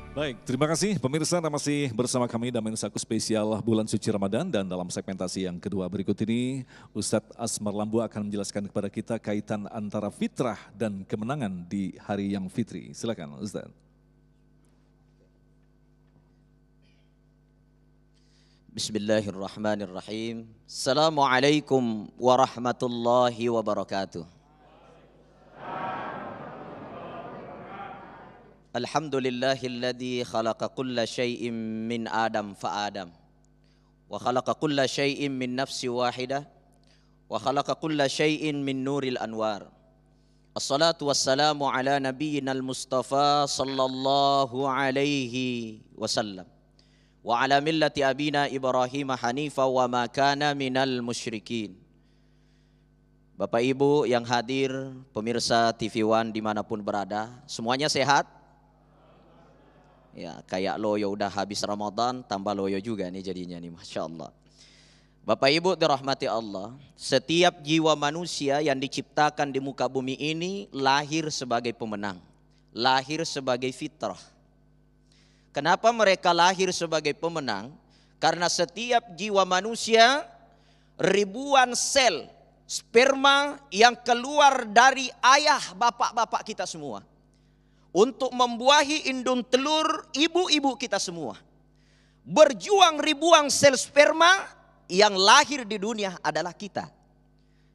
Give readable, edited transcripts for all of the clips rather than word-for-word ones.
Baik, terima kasih pemirsa, Anda masih bersama kami dalam Saku Spesial Bulan Suci Ramadan, dan dalam segmentasi yang kedua berikut ini Ustadz Asmar Lambu akan menjelaskan kepada kita kaitan antara fitrah dan kemenangan di hari yang fitri. Silakan Ustadz. Bismillahirrahmanirrahim. Assalamualaikum warahmatullahi wabarakatuh. Alhamdulillahilladzi khalaqa kulla syai'in min Adam fa Adam. Wa khalaqa kulla syai'in min nafsi wahidah. Wa khalaqa kulla syai'in min nuril anwar. Assalatu wassalamu ala nabiyyina al-Mustafa sallallahu alaihi wasallam. Wa ala millati abina Ibrahim hanifa wa ma kana minal musyrikin. Bapak Ibu yang hadir, pemirsa TV One dimanapun berada, semuanya sehat? Ya, kayak loyo udah habis Ramadan, tambah loyo juga nih jadinya nih, Masya Allah. Bapak Ibu dirahmati Allah, setiap jiwa manusia yang diciptakan di muka bumi ini lahir sebagai pemenang, lahir sebagai fitrah. Kenapa mereka lahir sebagai pemenang? Karena setiap jiwa manusia ribuan sel sperma yang keluar dari ayah bapak-bapak kita semua untuk membuahi indung telur ibu-ibu kita semua. Berjuang ribuan sel sperma yang lahir di dunia adalah kita.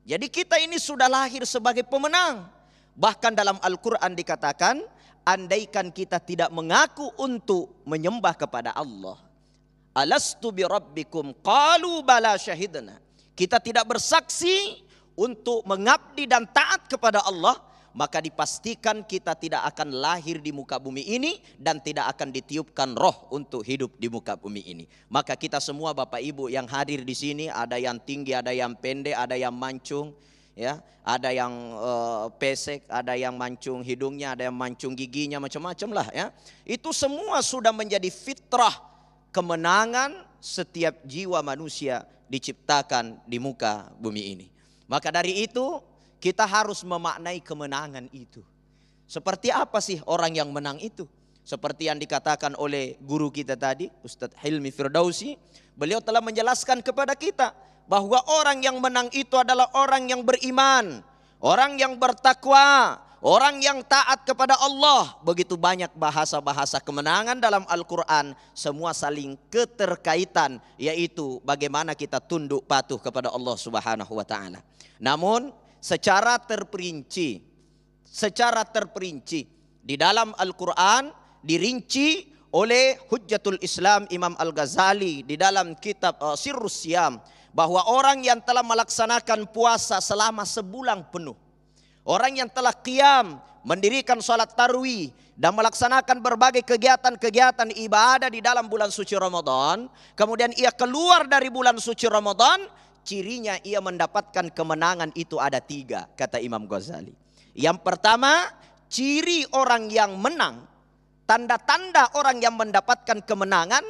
Jadi kita ini sudah lahir sebagai pemenang. Bahkan dalam Al-Quran dikatakan, andaikan kita tidak mengaku untuk menyembah kepada Allah, alastu birabbikum qalu bala syahidna, kita tidak bersaksi untuk mengabdi dan taat kepada Allah, maka dipastikan kita tidak akan lahir di muka bumi ini dan tidak akan ditiupkan roh untuk hidup di muka bumi ini. Maka kita semua Bapak Ibu yang hadir di sini, ada yang tinggi, ada yang pendek, ada yang mancung, ya, ada yang pesek, ada yang mancung hidungnya, ada yang mancung giginya, macam-macam lah ya. Itu semua sudah menjadi fitrah kemenangan setiap jiwa manusia diciptakan di muka bumi ini. Maka dari itu kita harus memaknai kemenangan itu. Seperti apa sih orang yang menang itu? Seperti yang dikatakan oleh guru kita tadi, Ustadz Hilmi Firdausi, beliau telah menjelaskan kepada kita bahwa orang yang menang itu adalah orang yang beriman, orang yang bertakwa, orang yang taat kepada Allah. Begitu banyak bahasa-bahasa kemenangan dalam Al-Quran, semua saling keterkaitan, yaitu bagaimana kita tunduk patuh kepada Allah Subhanahu wa Ta'ala. Namun secara terperinci di dalam Al-Quran dirinci oleh Hujjatul Islam Imam Al-Ghazali di dalam kitab Sirrus Siyam, bahwa orang yang telah melaksanakan puasa selama sebulan penuh, orang yang telah qiyam, mendirikan salat tarawih dan melaksanakan berbagai kegiatan-kegiatan ibadah di dalam bulan suci Ramadan, kemudian ia keluar dari bulan suci Ramadan, cirinya ia mendapatkan kemenangan itu ada 3, kata Imam Ghazali. Yang pertama, ciri orang yang menang, tanda-tanda orang yang mendapatkan kemenangan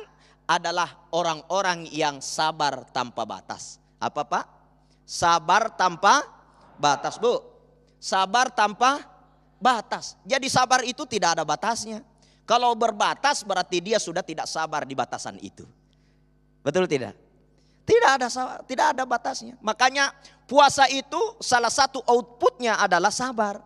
adalah orang-orang yang sabar tanpa batas. Apa Pak? Sabar tanpa batas, Bu. Sabar tanpa batas. Jadi sabar itu tidak ada batasnya. Kalau berbatas berarti dia sudah tidak sabar di batasan itu. Betul tidak? Tidak ada batasnya. Makanya puasa itu salah satu outputnya adalah sabar.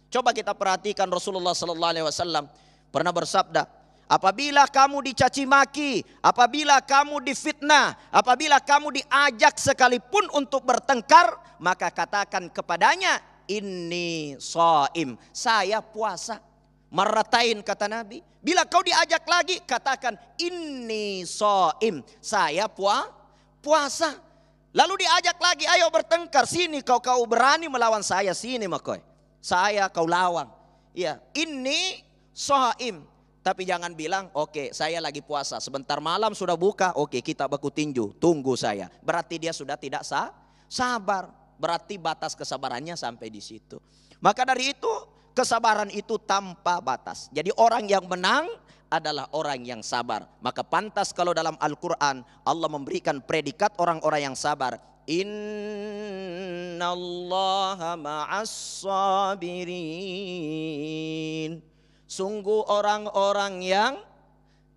Coba kita perhatikan Rasulullah SAW pernah bersabda, apabila kamu dicaci maki, apabila kamu difitnah, apabila kamu diajak sekalipun untuk bertengkar, maka katakan kepadanya, inni shaim, saya puasa. Marratain kata Nabi. Bila kau diajak lagi, katakan inni shaim, saya puasa. Lalu diajak lagi, ayo bertengkar, sini kau berani melawan saya, sini makoy, saya kau lawan. Ya, ini shaim. Tapi jangan bilang, oke, saya lagi puasa, sebentar malam sudah buka, oke, kita baku tinju, tunggu saya. Berarti dia sudah tidak sabar. Berarti batas kesabarannya sampai di situ. Maka dari itu, kesabaran itu tanpa batas. Jadi orang yang menang adalah orang yang sabar. Maka pantas kalau dalam Al-Quran Allah memberikan predikat orang-orang yang sabar. Innallaha ma'as sabirin. Sungguh orang-orang yang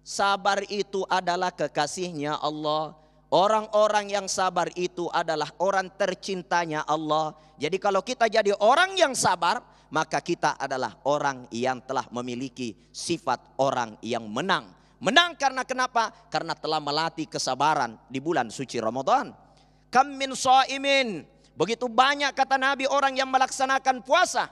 sabar itu adalah kekasihnya Allah. Orang-orang yang sabar itu adalah orang tercintanya Allah. Jadi kalau kita jadi orang yang sabar, maka kita adalah orang yang telah memiliki sifat orang yang menang. Menang karena kenapa? Karena telah melatih kesabaran di bulan suci Ramadan. Kam min shaimin. Begitu banyak kata Nabi orang yang melaksanakan puasa,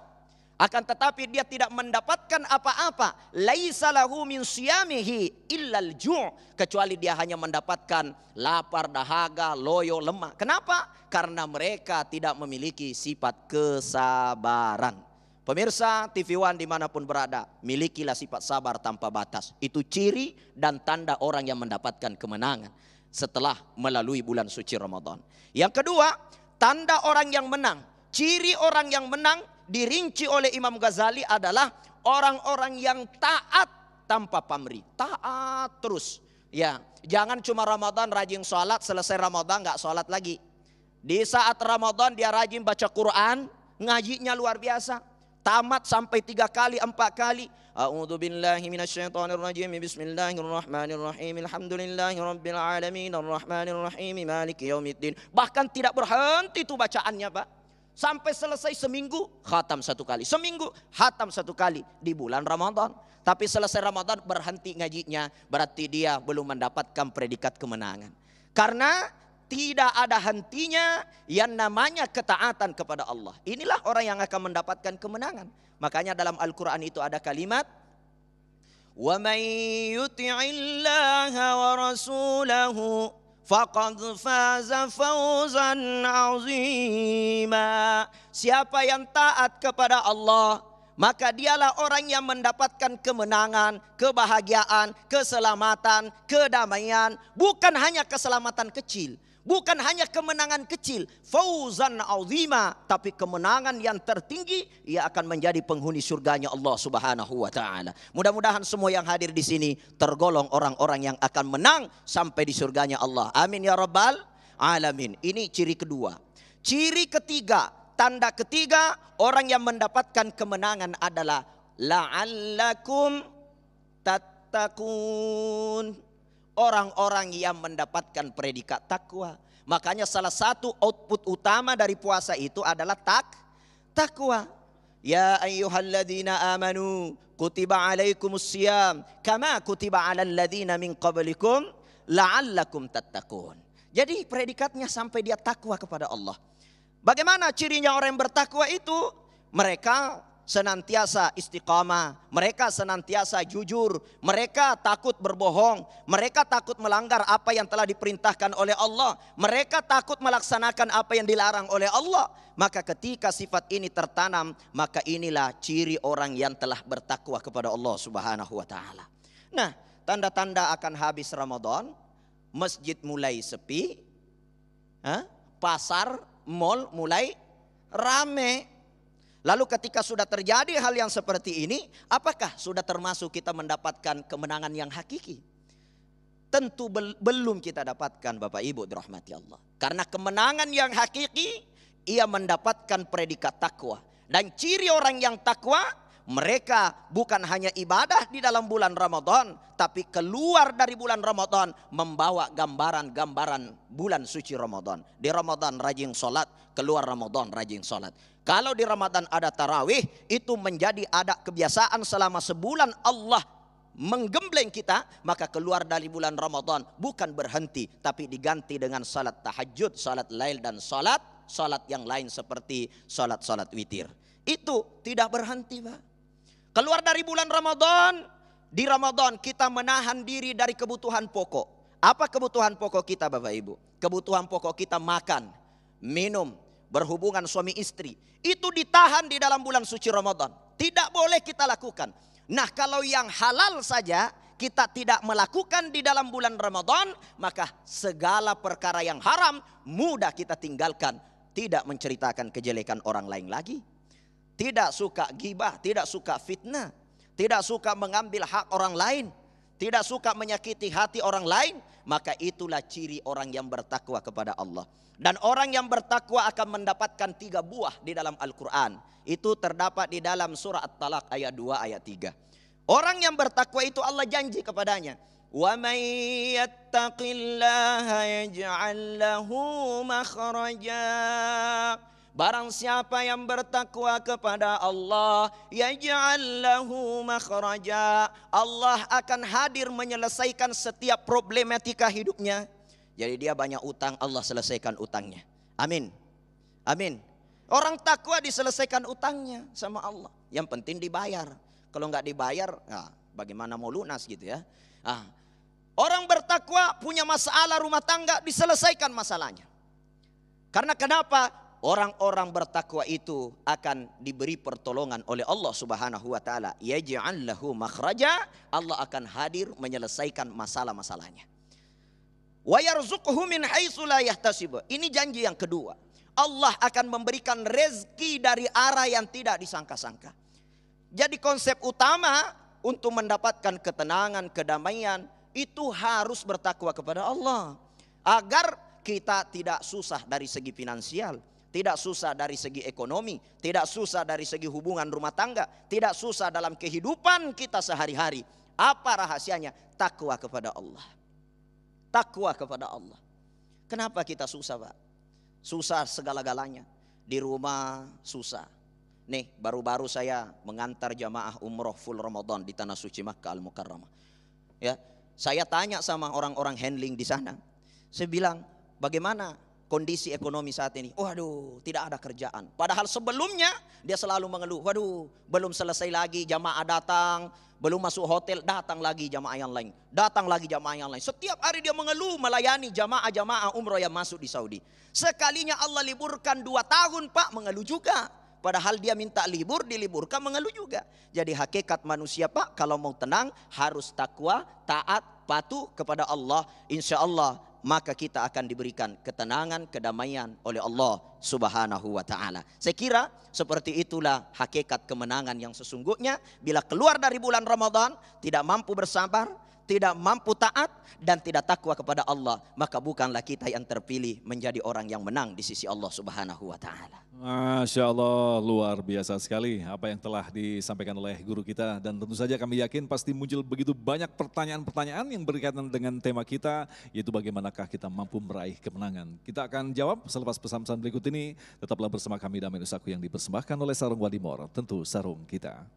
akan tetapi dia tidak mendapatkan apa-apa. Laisa lahu min siyamihi illal ju', kecuali dia hanya mendapatkan lapar, dahaga, loyo, lemah. Kenapa? Karena mereka tidak memiliki sifat kesabaran. Pemirsa TV One dimanapun berada, milikilah sifat sabar tanpa batas. Itu ciri dan tanda orang yang mendapatkan kemenangan setelah melalui bulan suci Ramadan. Yang kedua, tanda orang yang menang. Ciri orang yang menang dirinci oleh Imam Ghazali adalah orang-orang yang taat tanpa pamrih. Taat terus. Ya, jangan cuma Ramadan rajin sholat, selesai Ramadan nggak sholat lagi. Di saat Ramadan dia rajin baca Quran, ngajinya luar biasa. Tamat sampai 3 kali, 4 kali. A'udzubillahi minasyaitonirrajim. Bismillahirrahmanirrahim. Alhamdulillahirabbil alamin arrahmanirrahim maliki yaumiddin. Bahkan tidak berhenti tuh bacaannya, Pak. Sampai selesai seminggu khatam 1 kali. Seminggu khatam 1 kali di bulan Ramadan. Tapi selesai Ramadan berhenti ngajinya. Berarti dia belum mendapatkan predikat kemenangan. Karena tidak ada hentinya yang namanya ketaatan kepada Allah. Inilah orang yang akan mendapatkan kemenangan. Makanya dalam Al-Quran itu ada kalimat, wa man yuti'illaha wa rasulahu faqad faza fawzan azima. Siapa yang taat kepada Allah, maka dialah orang yang mendapatkan kemenangan, kebahagiaan, keselamatan, kedamaian. Bukan hanya keselamatan kecil, bukan hanya kemenangan kecil, fauzan azima, tapi kemenangan yang tertinggi. Ia akan menjadi penghuni surganya Allah Subhanahu wa taala. Mudah-mudahan semua yang hadir di sini tergolong orang-orang yang akan menang sampai di surganya Allah. Amin ya rabbal alamin. Ini ciri kedua. Ciri ketiga, tanda ketiga orang yang mendapatkan kemenangan adalah la'allakum tattaqun. Orang-orang yang mendapatkan predikat takwa. Makanya salah satu output utama dari puasa itu adalah takwa. Ya ayyuhalladzina amanu kutiba alaikumus siyam kama kutiba alal ladzina min qablikum la'allakum tattaqun. Jadi predikatnya sampai dia takwa kepada Allah. Bagaimana cirinya orang yang bertakwa itu? Mereka senantiasa istiqamah, mereka senantiasa jujur, mereka takut berbohong, mereka takut melanggar apa yang telah diperintahkan oleh Allah, mereka takut melaksanakan apa yang dilarang oleh Allah. Maka ketika sifat ini tertanam, maka inilah ciri orang yang telah bertakwa kepada Allah Subhanahu wa taala. Nah, tanda-tanda akan habis Ramadan, masjid mulai sepi, pasar, mal mulai rame. Lalu ketika sudah terjadi hal yang seperti ini, apakah sudah termasuk kita mendapatkan kemenangan yang hakiki? Tentu belum kita dapatkan, Bapak Ibu dirahmati Allah. Karena kemenangan yang hakiki, ia mendapatkan predikat takwa. Dan ciri orang yang takwa, mereka bukan hanya ibadah di dalam bulan Ramadan, tapi keluar dari bulan Ramadan membawa gambaran-gambaran bulan suci Ramadan. Di Ramadan rajin sholat, keluar Ramadan rajin sholat. Kalau di Ramadan ada tarawih, itu menjadi ada kebiasaan selama sebulan Allah menggembleng kita. Maka keluar dari bulan Ramadan bukan berhenti, tapi diganti dengan salat tahajud, salat lail, dan salat yang lain seperti salat witir. Itu tidak berhenti, Pak. Keluar dari bulan Ramadan, di Ramadan kita menahan diri dari kebutuhan pokok. Apa kebutuhan pokok kita, Bapak Ibu? Kebutuhan pokok kita makan, minum, berhubungan suami istri. Itu ditahan di dalam bulan suci Ramadan. Tidak boleh kita lakukan. Nah, kalau yang halal saja kita tidak melakukan di dalam bulan Ramadan, maka segala perkara yang haram mudah kita tinggalkan. Tidak menceritakan kejelekan orang lain lagi. Tidak suka ghibah, tidak suka fitnah, tidak suka mengambil hak orang lain, tidak suka menyakiti hati orang lain. Maka itulah ciri orang yang bertakwa kepada Allah. Dan orang yang bertakwa akan mendapatkan 3 buah di dalam Al-Quran. Itu terdapat di dalam surah At-Talaq ayat 2 ayat 3. Orang yang bertakwa itu Allah janji kepadanya, وَمَنْ يَتَّقِ اللَّهَ يَجْعَلْ لَهُ مَخْرَجًا. Barang siapa yang bertakwa kepada Allah, yaj'al lahu makhraja, Allah akan hadir menyelesaikan setiap problematika hidupnya. Jadi dia banyak utang, Allah selesaikan utangnya. Amin. Amin. Orang takwa diselesaikan utangnya sama Allah. Yang penting dibayar. Kalau nggak dibayar, nah, bagaimana mau lunas gitu ya. Orang bertakwa punya masalah rumah tangga, diselesaikan masalahnya. Karena kenapa? Orang-orang bertakwa itu akan diberi pertolongan oleh Allah Subhanahu wa taala. Yaj'al lahu makhraja, Allah akan hadir menyelesaikan masalah-masalahnya. Wa yarzuqhu min haitsu la yahtasib. Ini janji yang kedua. Allah akan memberikan rezeki dari arah yang tidak disangka-sangka. Jadi konsep utama untuk mendapatkan ketenangan, kedamaian itu harus bertakwa kepada Allah. Agar kita tidak susah dari segi finansial, tidak susah dari segi ekonomi, tidak susah dari segi hubungan rumah tangga, tidak susah dalam kehidupan kita sehari-hari. Apa rahasianya? Takwa kepada Allah. Takwa kepada Allah. Kenapa kita susah, Pak? Susah segala-galanya. Di rumah susah. Nih, baru-baru saya mengantar jamaah umroh full Ramadan di Tanah Suci Makkah Al-Mukarramah. Ya, saya tanya sama orang-orang handling di sana. Saya bilang, bagaimana kondisi ekonomi saat ini? Waduh, tidak ada kerjaan. Padahal sebelumnya dia selalu mengeluh. Waduh, belum selesai lagi jamaah datang, belum masuk hotel, datang lagi jamaah yang lain. Datang lagi jamaah yang lain. Setiap hari dia mengeluh melayani jamaah-jamaah umroh yang masuk di Saudi. Sekalinya Allah liburkan 2 tahun, Pak, mengeluh juga. Padahal dia minta libur, diliburkan, mengeluh juga. Jadi hakikat manusia, Pak, kalau mau tenang harus takwa, taat, patuh kepada Allah. Insya Allah maka kita akan diberikan ketenangan, kedamaian oleh Allah Subhanahu wa taala. Saya kira seperti itulah hakikat kemenangan yang sesungguhnya. Bila keluar dari bulan Ramadan tidak mampu bersabar, tidak mampu taat dan tidak takwa kepada Allah, maka bukanlah kita yang terpilih menjadi orang yang menang di sisi Allah Subhanahu wa taala. Masya Allah, luar biasa sekali apa yang telah disampaikan oleh guru kita. Dan tentu saja kami yakin pasti muncul begitu banyak pertanyaan-pertanyaan yang berkaitan dengan tema kita, yaitu bagaimanakah kita mampu meraih kemenangan. Kita akan jawab selepas pesan-pesan berikut ini. Tetaplah bersama kami Damai Nusaku yang dipersembahkan oleh Sarung Wadimor, tentu sarung kita.